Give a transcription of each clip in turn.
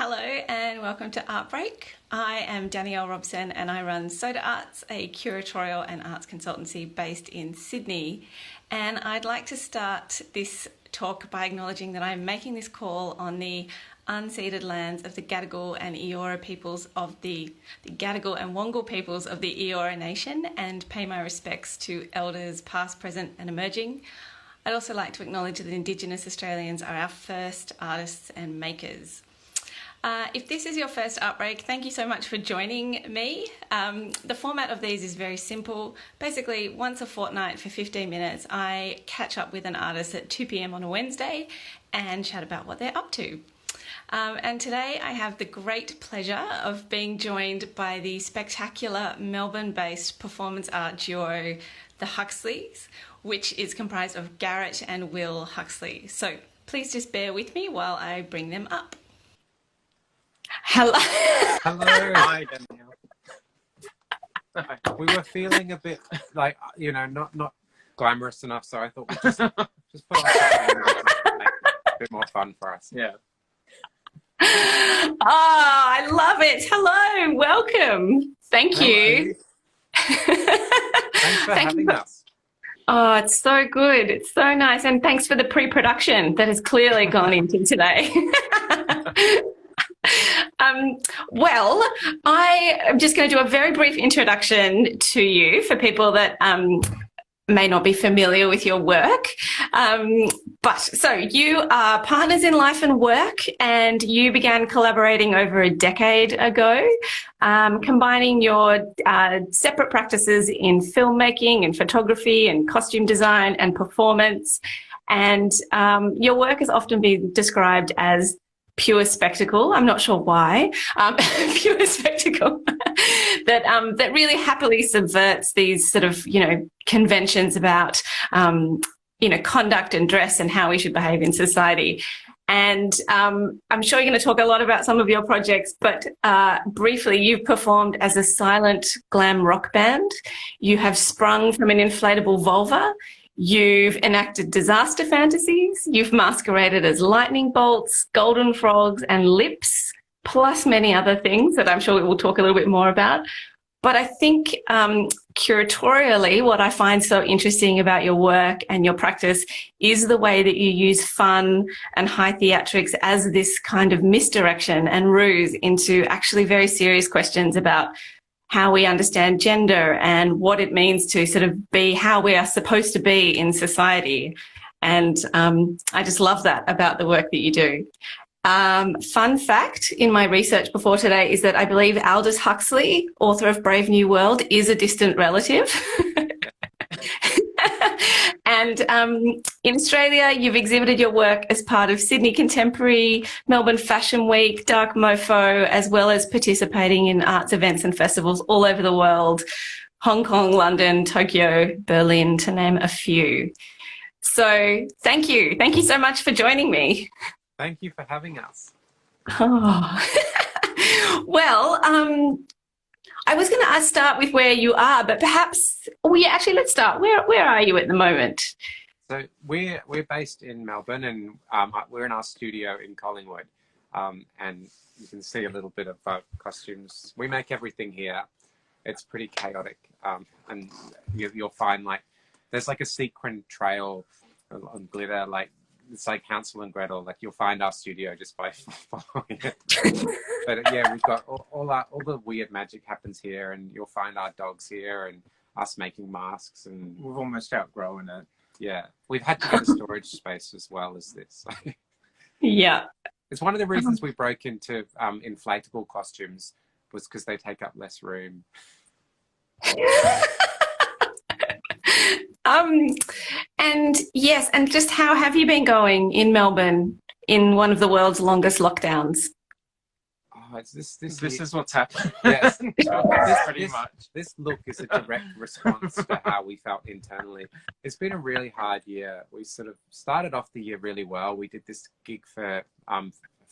Hello and welcome to Art Break. I am Danielle Robson and I run Soda Arts, a curatorial and arts consultancy based in Sydney. And I'd like to start this talk by acknowledging that I'm making this call on the unceded lands of the Gadigal and Eora peoples of the Gadigal and Wongal peoples of the Eora Nation and pay my respects to elders past, present and emerging. I'd also like to acknowledge that Indigenous Australians are our first artists and makers. If this is your first Art Break, thank you so much for joining me. The format of these is very simple. Basically, once a fortnight for 15 minutes, I catch up with an artist at 2 p.m. on a Wednesday and chat about what they're up to. And today I have the great pleasure of being joined by the spectacular Melbourne-based performance art duo, the Huxleys, which is comprised of Garrett and Will Huxley. So please just bear with me while I bring them up. Hello. Hello. Hi, Danielle. We were feeling a bit like, you know, not glamorous enough, so I thought we'd just put on something to make it a bit more fun for us. Yeah. Oh, I love it. Hello, welcome. Thank you. Thanks for having us. Oh, it's so good. It's so nice. And thanks for the pre-production that has clearly gone into today. Well, I am just going to do a very brief introduction to you for people that may not be familiar with your work. So you are partners in life and work, and you began collaborating over a decade ago, combining your separate practices in filmmaking and photography and costume design and performance. And your work has often been described as pure spectacle. I'm not sure why. Pure spectacle that really happily subverts these sort of, conventions about, conduct and dress and how we should behave in society. And I'm sure you're going to talk a lot about some of your projects, but briefly, you've performed as a silent glam rock band. You have sprung from an inflatable vulva. You've enacted disaster fantasies, you've masqueraded as lightning bolts, golden frogs and lips, plus many other things that I'm sure we will talk a little bit more about. But I think curatorially, what I find so interesting about your work and your practice is the way that you use fun and high theatrics as this kind of misdirection and ruse into actually very serious questions about how we understand gender and what it means to sort of be how we are supposed to be in society. And I just love that about the work that you do. Fun fact in my research before today is that I believe Aldous Huxley, author of Brave New World, is a distant relative. And in Australia, you've exhibited your work as part of Sydney Contemporary, Melbourne Fashion Week, Dark Mofo, as well as participating in arts events and festivals all over the world, Hong Kong, London, Tokyo, Berlin, to name a few. So thank you. Thank you so much for joining me. Thank you for having us. Oh. Well, I was going to start with where you are, but perhaps, let's start. Where are you at the moment? So we're based in Melbourne, and we're in our studio in Collingwood, and you can see a little bit of costumes. We make everything here. It's pretty chaotic, and you'll find there's a sequin trail on glitter, it's like Hansel and Gretel. You'll find our studio just by following it. But yeah, we've got all the weird magic happens here, and you'll find our dogs here and us making masks, and We've almost outgrown it. yeah, we've had to get a storage space as well as this. Yeah. It's one of the reasons we broke into inflatable costumes was because they take up less room. And yes, and just how have you been going in Melbourne in one of the world's longest lockdowns? Oh, this is what's happening. Yes, Pretty much. This look is a direct response to how we felt internally. It's been a really hard year. We sort of started off the year really well. We did this gig for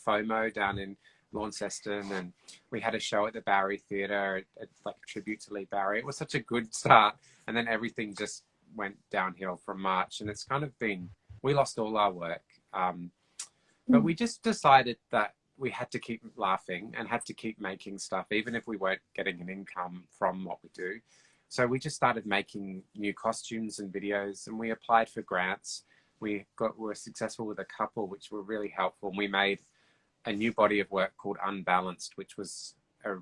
FOMO down in Launceston, and we had a show at the Barry Theatre, a tribute to Lee Barry. It was such a good start, and then everything just went downhill from March, and it's kind of been, we lost all our work, but we just decided that we had to keep laughing and had to keep making stuff, even if we weren't getting an income from what we do. So we just started making new costumes and videos, and we applied for grants. We were successful with a couple, which were really helpful. And we made a new body of work called Unbalanced, which was a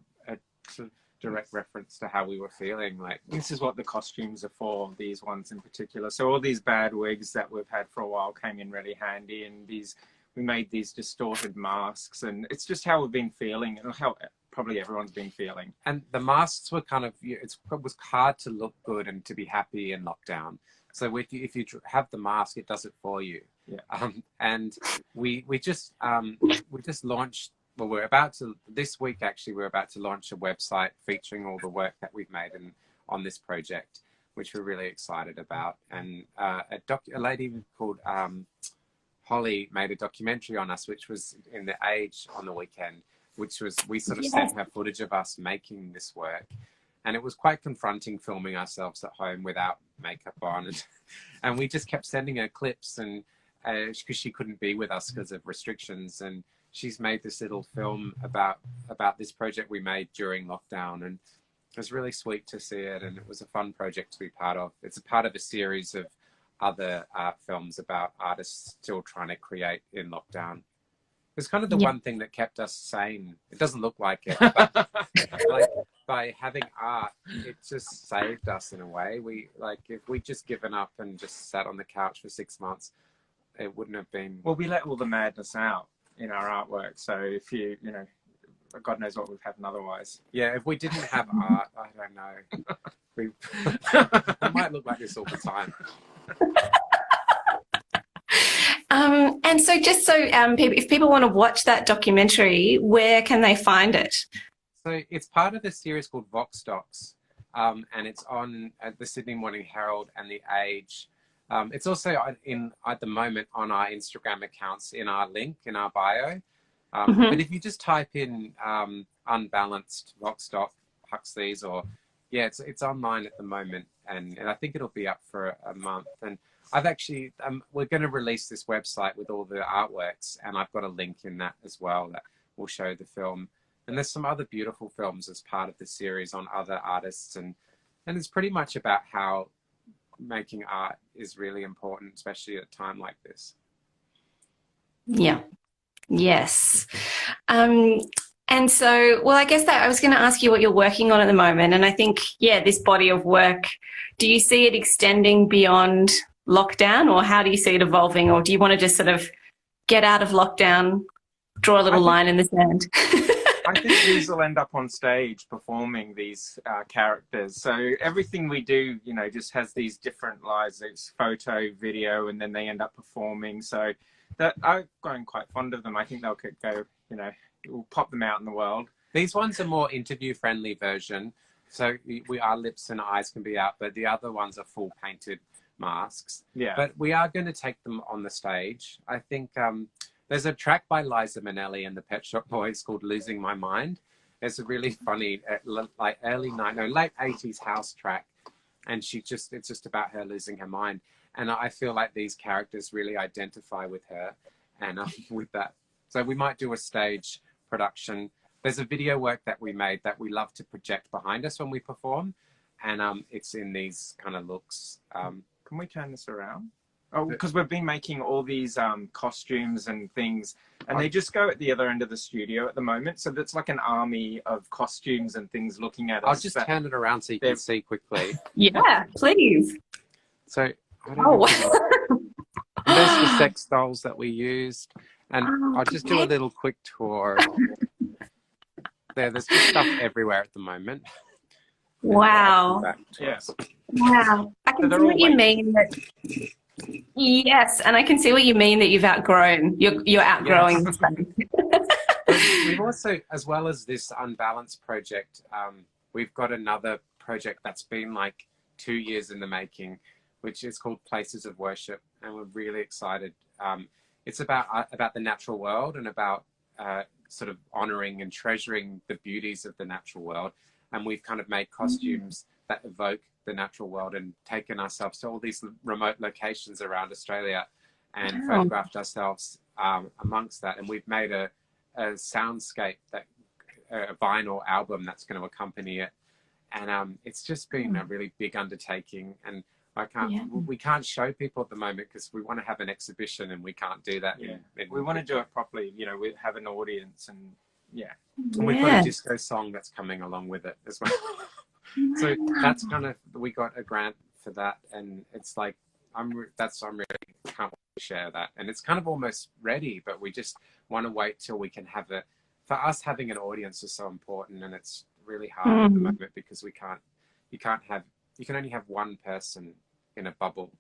sort of direct reference to how we were feeling. Like, this is what the costumes are for, these ones in particular. So all these bad wigs that we've had for a while came in really handy, and we made these distorted masks, and it's just how we've been feeling and how probably everyone's been feeling. And the masks were kind of, it was hard to look good and to be happy in lockdown. So if you have the mask, it does it for you. Yeah. And we just launched, well, this week actually, we're about to launch a website featuring all the work that we've made on this project, which we're really excited about. And a lady called Holly made a documentary on us, which was in The Age on the weekend, which was, we sort of sent her footage of us making this work. And it was quite confronting filming ourselves at home without makeup on. And we just kept sending her clips, and because she couldn't be with us because of restrictions. And she's made this little film about this project we made during lockdown. And it was really sweet to see it. And it was a fun project to be part of. It's a part of a series of other art films about artists still trying to create in lockdown. It's kind of the one thing that kept us sane. It doesn't look like it, but like, by having art, it just saved us in a way. If we'd just given up and just sat on the couch for 6 months, it wouldn't have been. Well, we let all the madness out in our artwork. So if you know, God knows what we've had otherwise. Yeah, if we didn't have art, I don't know. We might look like this all the time. And so just so if people want to watch that documentary, where can they find it? So it's part of a series called Vox Docs, and it's on the Sydney Morning Herald and The Age. It's also at the moment on our Instagram accounts in our link in our bio. But if you just type in Unbalanced Vox Doc Huxleys, or it's online at the moment, and I think it'll be up for a month. And I've actually we're going to release this website with all the artworks, and I've got a link in that as well that will show the film. And there's some other beautiful films as part of the series on other artists, and it's pretty much about how making art is really important, especially at a time like this. Yeah. Yes. And so, well, I guess that I was going to ask you what you're working on at the moment. And I think, this body of work, do you see it extending beyond lockdown, or how do you see it evolving? Or do you want to just sort of get out of lockdown, draw a little line in the sand? I think these will end up on stage performing these characters. So everything we do, just has these different lives. It's photo, video, and then they end up performing. So that I've grown quite fond of them. I think they'll go, we'll pop them out in the world. These ones are more interview-friendly version. So our lips and eyes can be out, but the other ones are full painted masks. Yeah. But we are going to take them on the stage. I think there's a track by Liza Minnelli and the Pet Shop Boys called Losing My Mind. It's a really funny, late 80s house track. And it's just about her losing her mind. And I feel like these characters really identify with her and with that. So we might do a stage production. There's a video work that we made that we love to project behind us when we perform. And it's in these kind of looks. Can we turn this around? Oh, because we've been making all these costumes and things, and they just go at the other end of the studio at the moment. So that's like an army of costumes and things looking at us. I'll just turn it around so you can see quickly. Yeah, please. So, I don't know. There's the sex dolls that we used. And I'll just do a little quick tour. There's just stuff everywhere at the moment. Wow. Yes. Wow. I can see what you mean. Yes, and I can see what you mean that you've outgrown. You're outgrowing. Yes. We've also, as well as this Unbalanced project, we've got another project that's been like 2 years in the making, which is called Places of Worship, and we're really excited. It's about the natural world and about sort of honoring and treasuring the beauties of the natural world. And we've kind of made costumes that evoke the natural world and taken ourselves to all these remote locations around Australia and photographed ourselves amongst that. And we've made a soundscape, that a vinyl album that's going to accompany it. And it's just been a really big undertaking. And we can't show people at the moment because we want to have an exhibition, and we can't do that. Yeah. We want to do it properly. You know, we have an audience, and and we've got a disco song that's coming along with it as well. So that's we got a grant for that, and it's like I'm really can't wait to share that. And it's kind of almost ready, but we just want to wait till we can have it. For us, having an audience is so important, and it's really hard at the moment because you can only have one person in a bubble,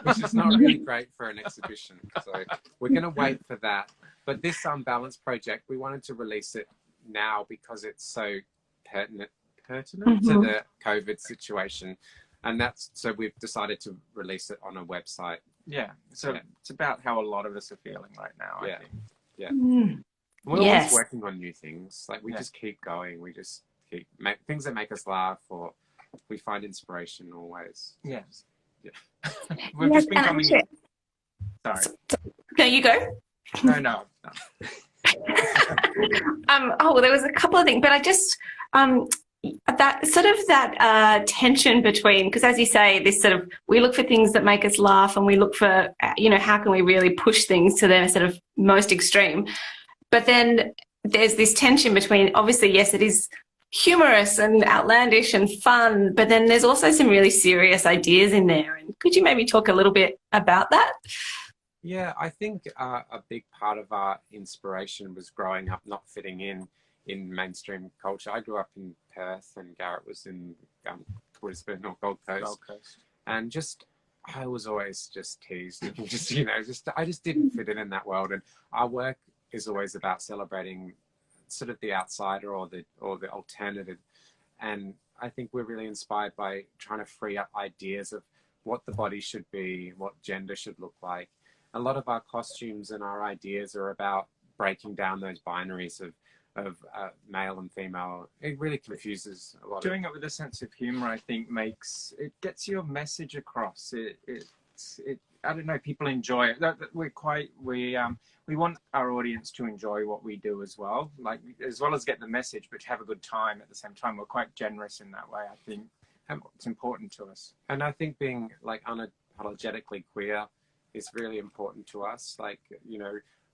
which is not really great for an exhibition. So we're going to wait for that. But this Unbalanced project, we wanted to release it now because it's so pertinent to the COVID situation. And so we've decided to release it on a website. Yeah. So it's about how a lot of us are feeling right now, I think. Yeah. We're always working on new things. Like we just keep going. We just keep things that make us laugh, or we find inspiration always. Yes. Yeah. We've just been coming in. Sorry. No, you go. No. Well, there was a couple of things, but I just that tension between, because as you say, this sort of, we look for things that make us laugh, and we look for how can we really push things to their sort of most extreme. But then there's this tension between, obviously, yes, it is humorous and outlandish and fun, but then there's also some really serious ideas in there. And could you maybe talk a little bit about that? Yeah, I think a big part of our inspiration was growing up not fitting in mainstream culture. I grew up in Perth, and Garrett was in Brisbane or Gold Coast. And I was always just teased, and I just didn't fit in that world. And our work is always about celebrating sort of the outsider or the alternative. And I think we're really inspired by trying to free up ideas of what the body should be, what gender should look like. A lot of our costumes and our ideas are about breaking down those binaries of male and female. It really confuses a lot. Doing it with a sense of humor, I think, gets your message across. I don't know, people enjoy it. We want our audience to enjoy what we do as well as get the message, but to have a good time at the same time. We're quite generous in that way, I think. It's important to us. And I think being like unapologetically queer is really important to us. Like,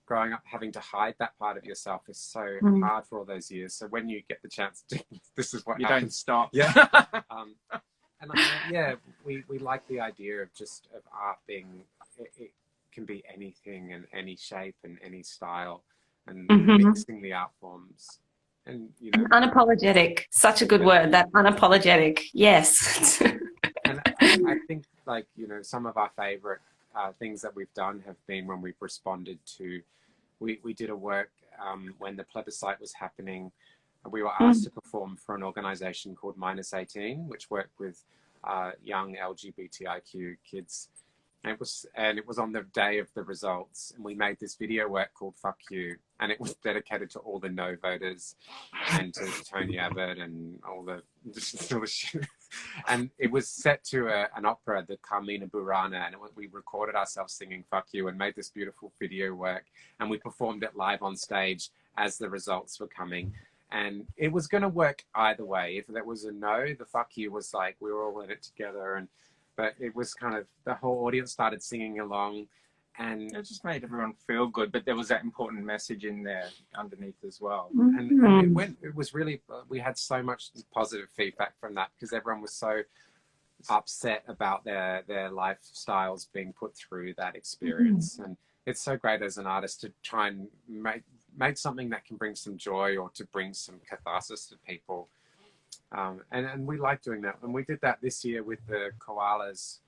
growing up having to hide that part of yourself is so hard for all those years. So when you get the chance to, this is what you happens. Don't stop. Yeah. And we like the idea of art being, it can be anything and any shape and any style, and mixing the art forms. And unapologetic, such a good word, that unapologetic. Yes. And I think some of our favorite things that we've done have been when we've responded to, we did a work when the plebiscite was happening. We were asked to perform for an organization called -18, which worked with young LGBTIQ kids. And it was on the day of the results, and we made this video work called Fuck You, and it was dedicated to all the no voters and to Tony Abbott and all the shit. And it was set to an opera, the Carmina Burana, and we recorded ourselves singing Fuck You and made this beautiful video work, and we performed it live on stage as the results were coming. And it was going to work either way. If there was a no, the Fuck You was like, we were all in it together. But it was kind of, the whole audience started singing along, and it just made everyone feel good. But there was that important message in there underneath as well. And it was really, we had so much positive feedback from that, because everyone was so upset about their lifestyles being put through that experience. And it's so great as an artist to try and make something that can bring some joy or to bring some catharsis to people. And we like doing that. And we did that this year with the koalas.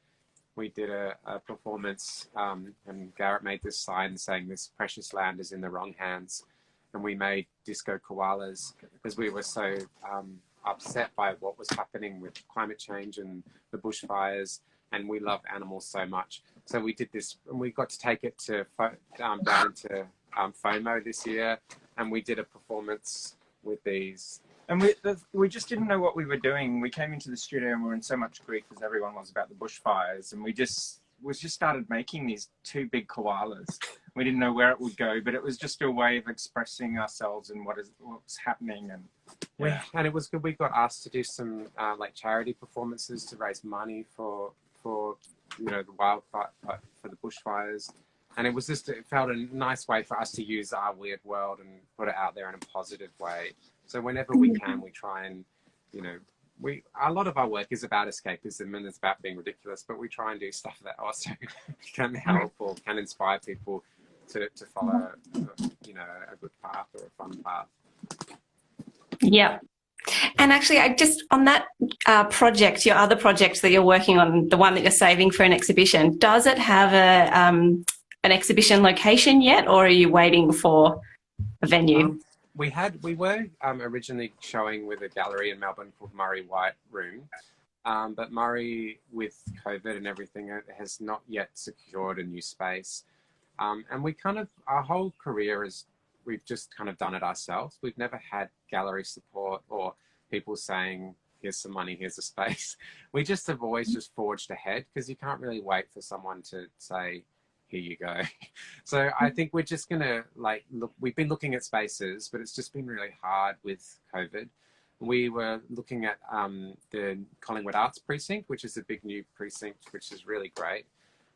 We did a performance, and Garrett made this sign saying, "This precious land is in the wrong hands." And we made disco koalas because we were so upset by what was happening with climate change and the bushfires. And we love animals so much. So we did this, and we got to take it to down to FOMO this year. And we did a performance with these. And we just didn't know what we were doing. We came into the studio and we were in so much grief, as everyone was, about the bushfires. And we just was just started making these 2 big koalas. We didn't know where it would go, but it was just a way of expressing ourselves and what's happening. And and it was good. We got asked to do some like charity performances to raise money for the wildfire, for the bushfires. And it felt a nice way for us to use our weird world and put it out there in a positive way. So whenever we can, we try and, a lot of our work is about escapism and it's about being ridiculous, but we try and do stuff that also can help or can inspire people to follow, a good path or a fun path. Yeah. And actually, on that project, your other project that you're working on, the one that you're saving for an exhibition, does it have an exhibition location yet, or are you waiting for a venue? We were originally showing with a gallery in Melbourne called Murray White Room, but Murray, with COVID and everything, has not yet secured a new space. And our whole career we've just kind of done it ourselves. We've never had gallery support or people saying, here's some money, here's a space. We just have always just forged ahead because you can't really wait for someone to say, here you go. So I think we're just going to look, we've been looking at spaces, but it's just been really hard with COVID. We were looking at the Collingwood Arts Precinct, which is a big new precinct, which is really great.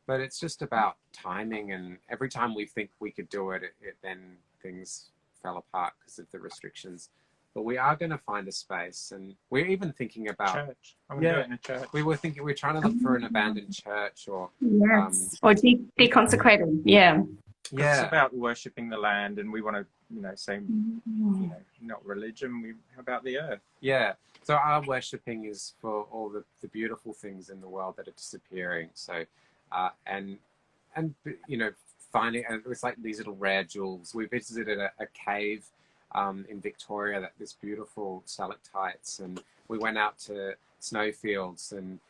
But it's just about timing, and every time we think we could do it, then things fell apart because of the restrictions. But we are going to find a space, and we're even thinking about church. I'm going to do it in a church. We're trying to look for an abandoned church or or deconsecrated. Yeah. It's about worshipping the land, and we want to, say, not religion. How about the earth? Yeah. So our worshipping is for all the beautiful things in the world that are disappearing. So, and finding, and it's like these little rare jewels. We visited a cave in Victoria, this beautiful stalactites, and we went out to snowfields and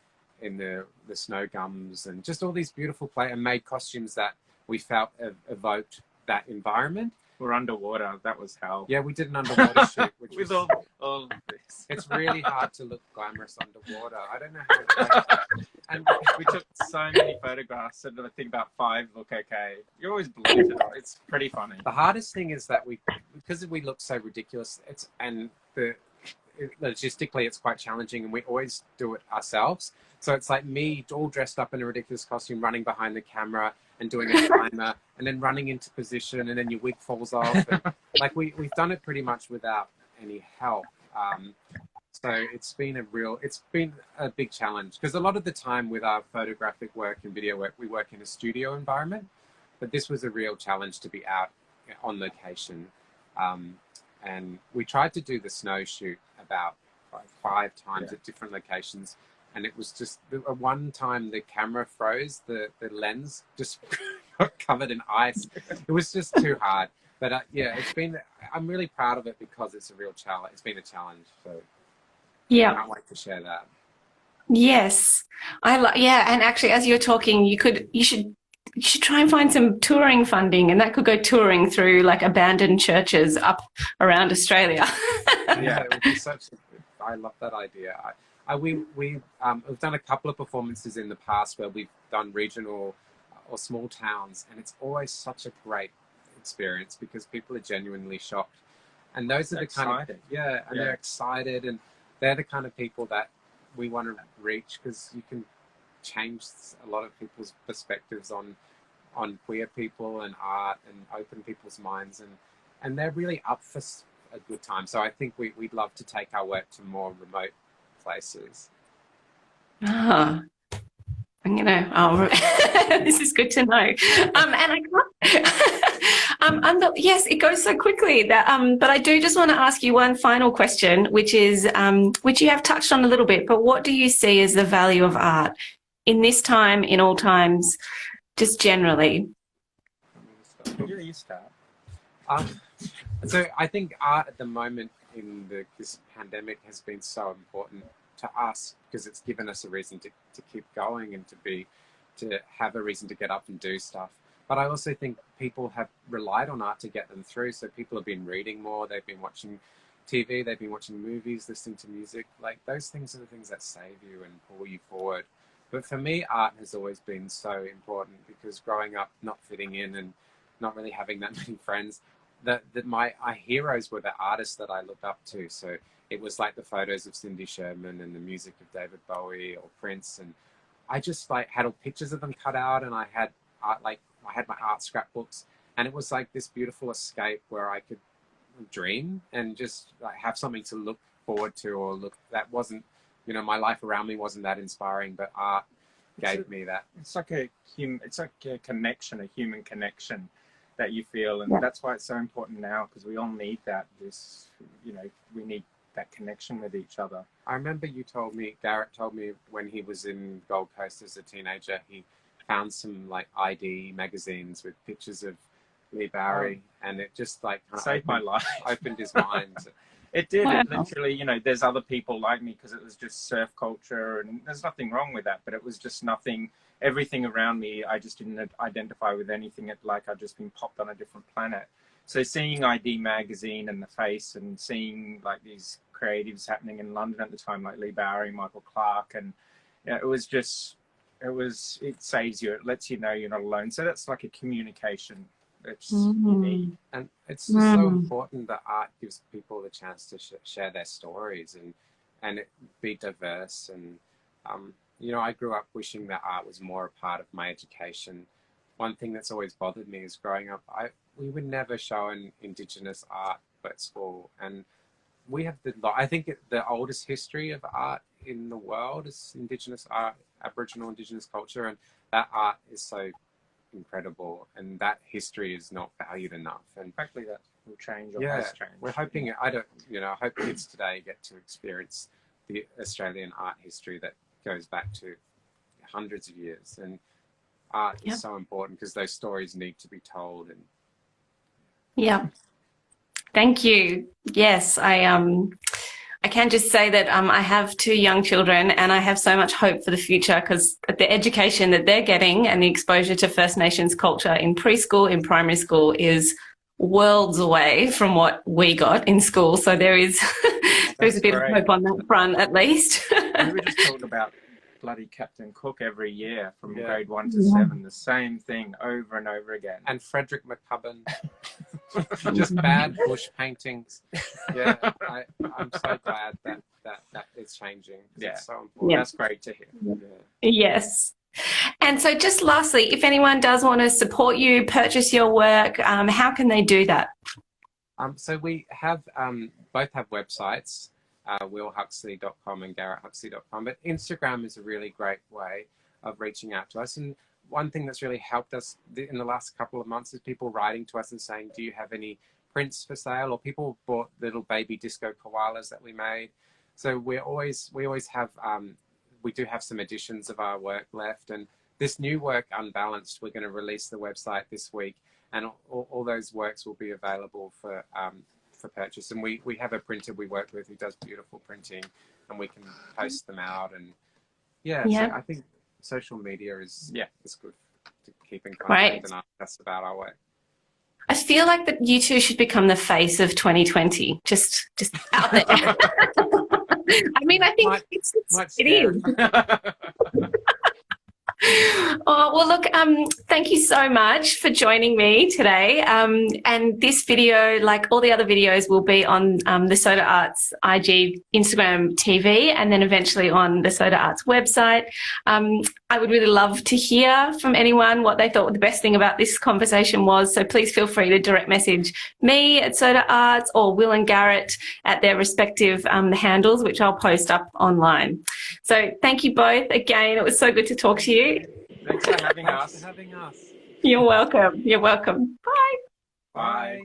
in the snow gums and just all these beautiful and made costumes that we felt evoked that environment. We're underwater. That was hell. Yeah, we did an underwater shoot. Which with was, all this. It's really hard to look glamorous underwater. I don't know how and we took so many photographs, and I think about 5 look okay. You're always bloated. It's pretty funny. The hardest thing is that because we look so ridiculous, logistically it's quite challenging, and we always do it ourselves. So it's like me all dressed up in a ridiculous costume, running behind the camera and doing a timer and then running into position, and then your wig falls off. And, we've done it pretty much without any help. So it's been a big challenge, because a lot of the time with our photographic work and video work, we work in a studio environment, but this was a real challenge to be out on location. And we tried to do the snow shoot about 5 times at different locations. And it was just one time the camera froze, the lens just got covered in ice. It was just too hard. But I'm really proud of it because it's a real challenge. It's been a challenge. So I can't wait to share that. Yes. And actually, as you're talking, you should try and find some touring funding, and that could go touring through abandoned churches up around Australia. Yeah, it would be I love that idea. We've done a couple of performances in the past where we've done regional or small towns, and it's always such a great experience because people are genuinely shocked, and those are the kind of they're excited, and they're the kind of people that we want to reach, because you can change a lot of people's perspectives on queer people and art, and open people's minds, and they're really up for a good time. So I think we'd love to take our work to more remote places. This is good to know. Yes, it goes so quickly that, but I do just want to ask you one final question, which is, which you have touched on a little bit, but what do you see as the value of art in this time, in all times, just generally? You start. So I think art at the moment in this pandemic has been so important to us, because it's given us a reason to keep going and to have a reason to get up and do stuff. But I also think people have relied on art to get them through. So people have been reading more, they've been watching TV, they've been watching movies, listening to music. Those things are the things that save you and pull you forward. But for me, art has always been so important because growing up, not fitting in and not really having that many friends, that my heroes were the artists that I looked up to. So it was like the photos of Cindy Sherman and the music of David Bowie or Prince, and I just like had all pictures of them cut out, and I had art, like I had my art scrapbooks, and it was like this beautiful escape where I could dream and just like have something to look forward to, or look that wasn't, you know, my life around me wasn't that inspiring, but art gave me that. It's like a connection, a human connection that you feel, and that's why it's so important now, because we all need that. You know, we need that connection with each other. I remember Garrett told me when he was in Gold Coast as a teenager, he found some like ID magazines with pictures of Lee Bowery, and it just like saved my life, opened his mind. It did. Wow. It literally, you know, there's other people like me, because it was just surf culture, and there's nothing wrong with that, but it was just nothing, everything around me, I just didn't identify with anything. Like I'd just been popped on a different planet. So seeing ID magazine and The Face, and seeing like these creatives happening in London at the time, like Lee Bowery, Michael Clark, and you know, it saves you, it lets you know you're not alone. So that's like a communication. It's unique. And it's just so important that art gives people the chance to share their stories and it be diverse. And you know, I grew up wishing that art was more a part of my education. One thing that's always bothered me is growing up, we were never shown Indigenous art at school, and we have I think the oldest history of art in the world is Indigenous art, Aboriginal Indigenous culture, and that art is so incredible, and that history is not valued enough. And Hopefully that will change, or has changed. We're hoping, I hope kids today get to experience the Australian art history that goes back to hundreds of years, and art is so important because those stories need to be told. And thank you. Yes, I can just say that I have 2 young children, and I have so much hope for the future, because the education that they're getting and the exposure to First Nations culture in preschool, in primary school, is worlds away from what we got in school. So there's a bit of hope on that front, at least. We were just talking about bloody Captain Cook every year from grade 1 to 7, the same thing over and over again. And Frederick McCubbin, just bad bush paintings. Yeah, I'm so glad that it's changing. It's so important. That's great to hear. Yes. And so just lastly, if anyone does want to support you, purchase your work, how can they do that? So we have both have websites, willhuxley.com and garretthuxley.com, but Instagram is a really great way of reaching out to us. And one thing that's really helped us in the last couple of months is people writing to us and saying, do you have any prints for sale? Or people bought little baby disco koalas that we made. So we always have, we do have some editions of our work left. And this new work, Unbalanced, we're going to release the website this week, and all those works will be available for purchase. And we have a printer we work with who does beautiful printing, and we can post them out. And so I think social media is good to keep in contact, and that's about our work. I feel like that you two should become the face of 2020, just out there. I mean, I think it is. Oh, well, look, thank you so much for joining me today. And this video, like all the other videos, will be on the Soda Arts IG, Instagram, TV, and then eventually on the Soda Arts website. I would really love to hear from anyone what they thought the best thing about this conversation was. So please feel free to direct message me at Soda Arts, or Will and Garrett at their respective handles, which I'll post up online. So thank you both again. It was so good to talk to you. Thanks for having us. Thanks for having us. You're welcome. You're welcome. Bye. Bye.